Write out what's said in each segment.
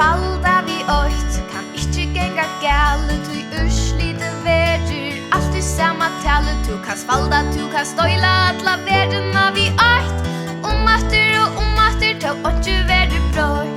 Falda vi åkt kan ikke genga gale. Tu urslite verger alltid samma tale. Tu kan falda, tu kan støyla atla verderna vi åkt. Om atter, ta åtje verder bror.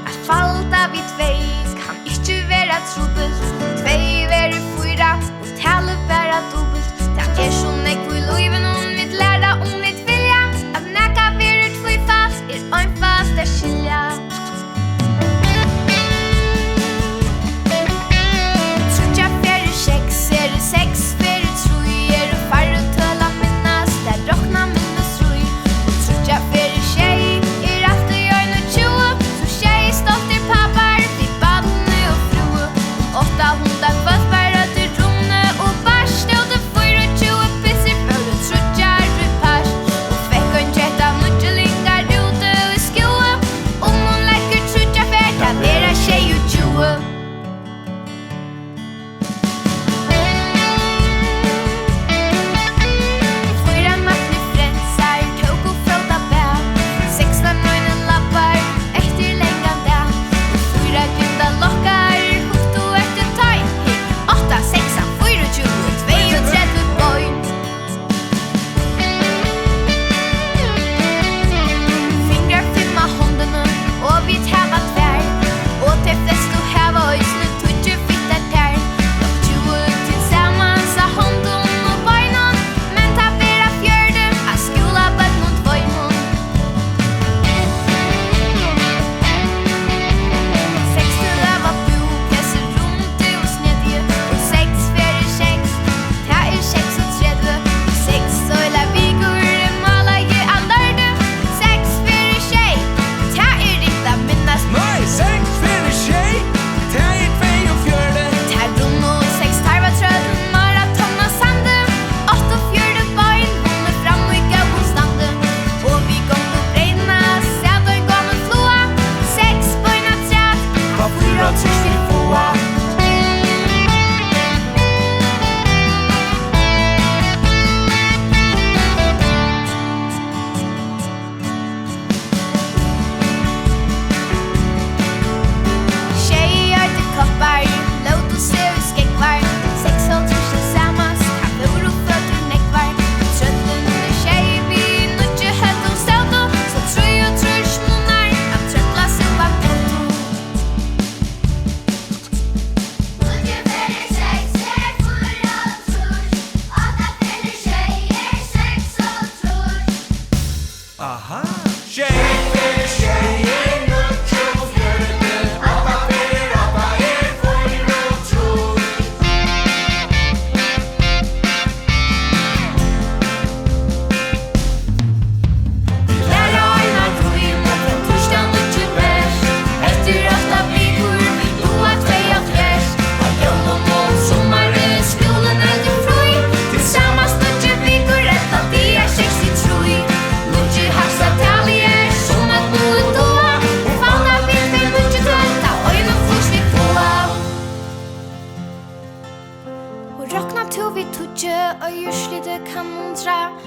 At falda vi tvei kan ikke vera trubelt. Tvei verder fyra og tale vera dubbelt. Det så nekvo i loiven om mitt læra om mitt vilja. At nekka verder tvoi fast ein fast der skilja. Trutja fere seks fere trui. Farre tøla minnast, der rokna minnast rui. Trutja fere tjei alltid øyne 20. Så tjei stolter pappar, vi badne og frue. 800 kvart bare til romne og barste. Og det 24 pisser for det trutjar vi pars. Og fekk en tjetta nudgelingar ute i skoe. Om hun lekker trutja fere, da vera tjei og 20.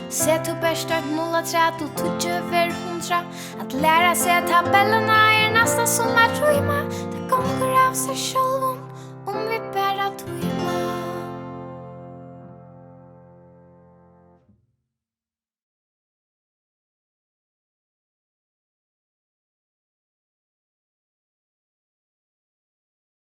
Se to bästa 0-3 och 2-100. Att lära sig tabellerna nästan som att rymma. Det kommer av sig själv.